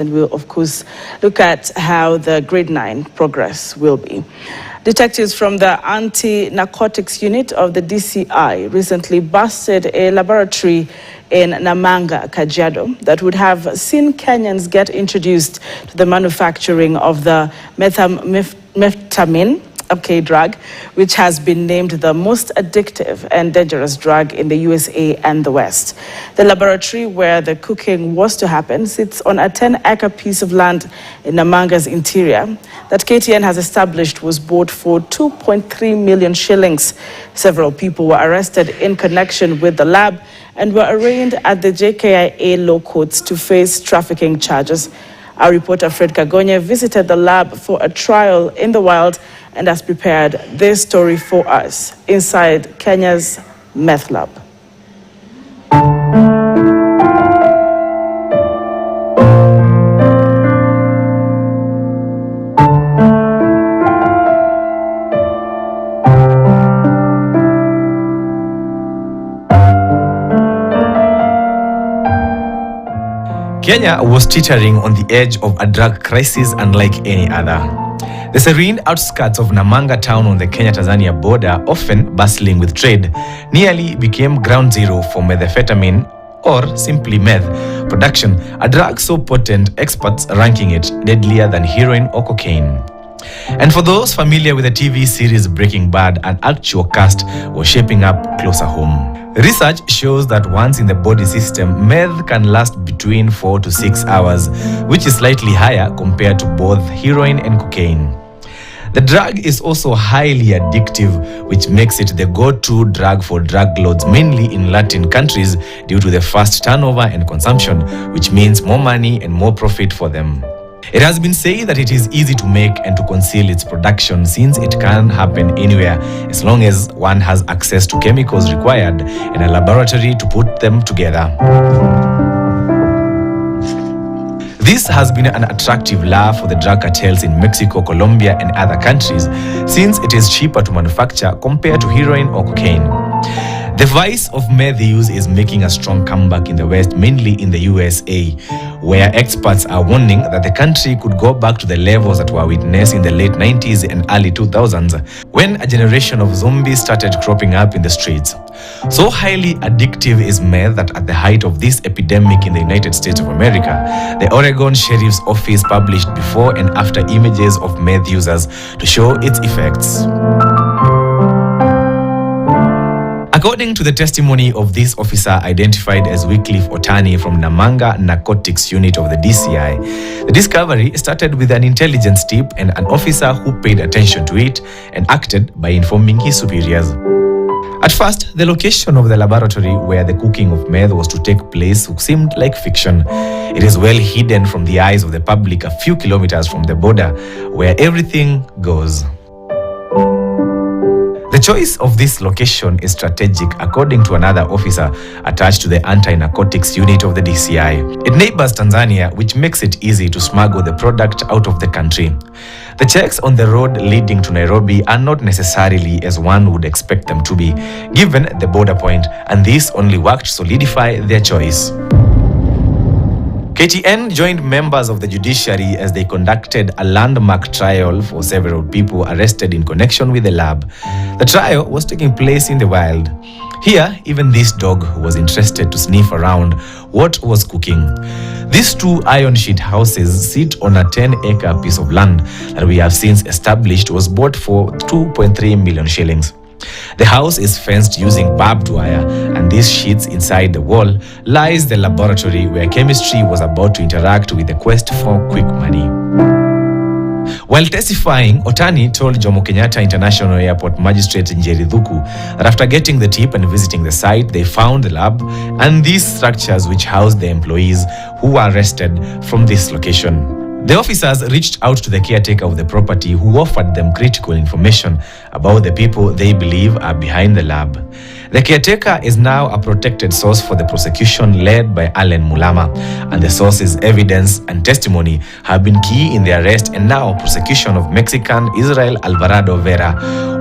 And we'll, of course, look at how the grade 9 progress will be. Detectives from the Anti-Narcotics Unit of the DCI recently busted a laboratory in Namanga, Kajiado, that would have seen Kenyans get introduced to the manufacturing of the methamphetamine drug, which has been named the most addictive and dangerous drug in the USA and the West. The laboratory where the cooking was to happen sits on a 10-acre piece of land in Namanga's interior that KTN has established was bought for 2.3 million shillings. Several people were arrested in connection with the lab and were arraigned at the JKIA law courts to face trafficking charges. Our reporter Fred Kagonye visited the lab for a trial in the wild and has prepared this story for us inside Kenya's meth lab. Kenya was teetering on the edge of a drug crisis unlike any other. The serene outskirts of Namanga town on the Kenya-Tanzania border, often bustling with trade, nearly became ground zero for methamphetamine, or simply meth, production, a drug so potent experts ranking it deadlier than heroin or cocaine. And for those familiar with the TV series Breaking Bad, an actual cast was shaping up closer home. Research shows that once in the body system, meth can last between 4 to 6 hours, which is slightly higher compared to both heroin and cocaine. The drug is also highly addictive, which makes it the go-to drug for drug lords, mainly in Latin countries, due to the fast turnover and consumption, which means more money and more profit for them. It has been said that it is easy to make and to conceal its production, since it can happen anywhere as long as one has access to chemicals required in a laboratory to put them together. This has been an attractive lure for the drug cartels in Mexico, Colombia, and other countries, since it is cheaper to manufacture compared to heroin or cocaine. The vice of meth use is making a strong comeback in the West, mainly in the USA, where experts are warning that the country could go back to the levels that were witnessed in the late 90s and early 2000s, when a generation of zombies started cropping up in the streets. So highly addictive is meth that at the height of this epidemic in the United States of America, the Oregon Sheriff's Office published before and after images of meth users to show its effects. According to the testimony of this officer identified as Wycliffe Otani from Namanga Narcotics Unit of the DCI, the discovery started with an intelligence tip and an officer who paid attention to it and acted by informing his superiors. At first, the location of the laboratory where the cooking of meth was to take place seemed like fiction. It is well hidden from the eyes of the public a few kilometers from the border, where everything goes. The choice of this location is strategic, according to another officer attached to the Anti-Narcotics Unit of the DCI. It neighbors Tanzania, which makes it easy to smuggle the product out of the country. The checks on the road leading to Nairobi are not necessarily as one would expect them to be, given the border point, and this only worked to solidify their choice. KTN joined members of the judiciary as they conducted a landmark trial for several people arrested in connection with the lab. The trial was taking place in the wild. Here, even this dog was interested to sniff around what was cooking. These two iron sheet houses sit on a 10-acre piece of land that we have since established was bought for 2.3 million shillings. The house is fenced using barbed wire, and these sheets inside the wall lies the laboratory where chemistry was about to interact with the quest for quick money. While testifying, Otani told Jomo Kenyatta International Airport Magistrate Njeri Dhuku that after getting the tip and visiting the site, they found the lab and these structures which housed the employees who were arrested from this location. The officers reached out to the caretaker of the property, who offered them critical information about the people they believe are behind the lab. The caretaker is now a protected source for the prosecution led by Allen Mulama, and the source's evidence and testimony have been key in the arrest and now prosecution of Mexican Israel Alvarado Vera,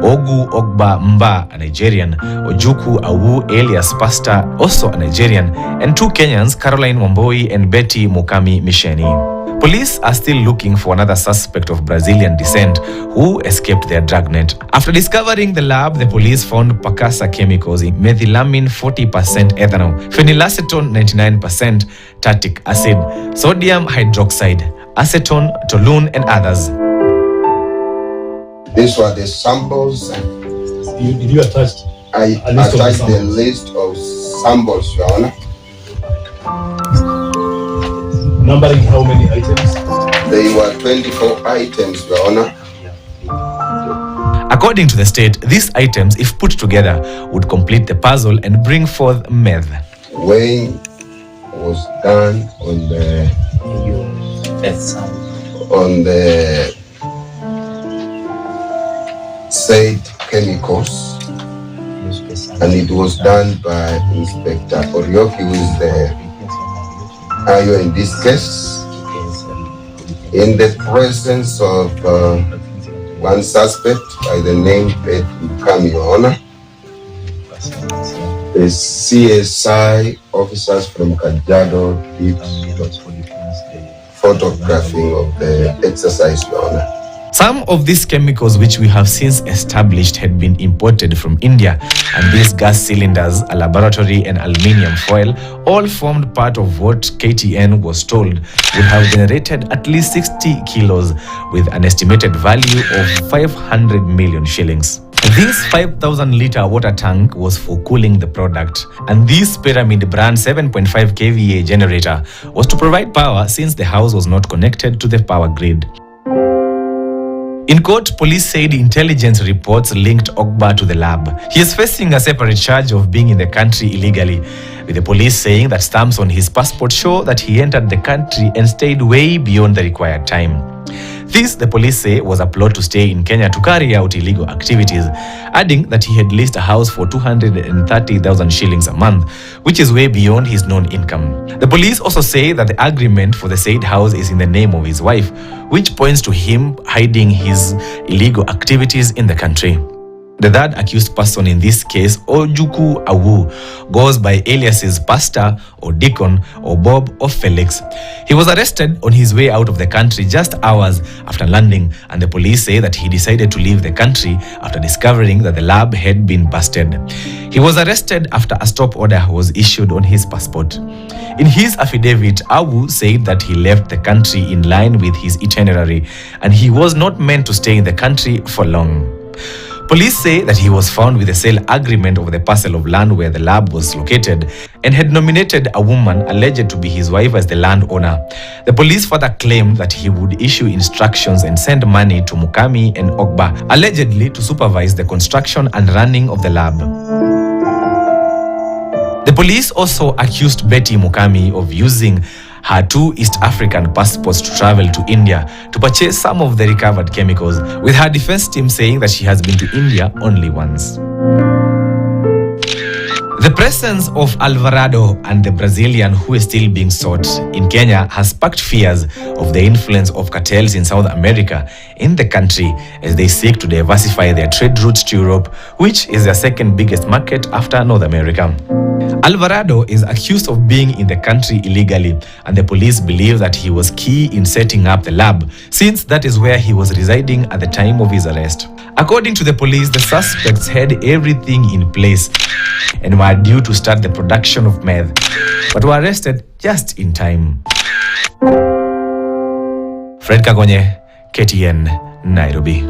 Ogu Ogba Mba, a Nigerian, Ojuku Awu alias Pastor, also a Nigerian, and two Kenyans, Caroline Wamboi and Betty Mukami Misheni. Police are still looking for another suspect of Brazilian descent who escaped their dragnet. After discovering the lab, the police found Pacasa chemicals in methylamine 40% ethanol, phenylacetone 99%, tartic acid, sodium hydroxide, acetone, toluene, and others. These were the samples. Did you attach? I attached the list of samples, Your Honor. Numbering how many items? They were 24 items, Your Honor. According to the state, these items, if put together, would complete the puzzle and bring forth meth. Weighing was done on the said chemicals, and it was done by Inspector Orioki, who is the IO in this case, in the presence of one suspect by the name Pet Mukami, Your Honor. The CSI officers from Kajiado did photographing of the exercise, Your Honor. Some of these chemicals, which we have since established had been imported from India, and these gas cylinders, a laboratory, and aluminium foil, all formed part of what KTN was told would have generated at least 60 kilos with an estimated value of 500 million shillings. This 5,000-liter water tank was for cooling the product, and this Pyramid brand 7.5 kVA generator was to provide power since the house was not connected to the power grid. In court, police said intelligence reports linked Ogba to the lab. He is facing a separate charge of being in the country illegally, with the police saying that stamps on his passport show that he entered the country and stayed way beyond the required time. This, the police say, was a plot to stay in Kenya to carry out illegal activities, adding that he had leased a house for 230,000 shillings a month, which is way beyond his known income. The police also say that the agreement for the said house is in the name of his wife, which points to him hiding his illegal activities in the country. The third accused person in this case, Ojuku Awu, goes by aliases Pastor or Deacon or Bob or Felix. He was arrested on his way out of the country just hours after landing, and the police say that he decided to leave the country after discovering that the lab had been busted. He was arrested after a stop order was issued on his passport. In his affidavit, Awu said that he left the country in line with his itinerary, and he was not meant to stay in the country for long. Police say that he was found with a sale agreement over the parcel of land where the lab was located and had nominated a woman alleged to be his wife as the landowner. The police further claimed that he would issue instructions and send money to Mukami and Ogba, allegedly to supervise the construction and running of the lab. The police also accused Betty Mukami of using her 2 East African passports to travel to India to purchase some of the recovered chemicals, with her defense team saying that she has been to India only once. The presence of Alvarado and the Brazilian who is still being sought in Kenya has sparked fears of the influence of cartels in South America in the country as they seek to diversify their trade routes to Europe, which is their second biggest market after North America. Alvarado is accused of being in the country illegally, and the police believe that he was key in setting up the lab, since that is where he was residing at the time of his arrest. According to the police, the suspects had everything in place and were due to start the production of meth, but were arrested just in time. Fred Kagonye, KTN, Nairobi.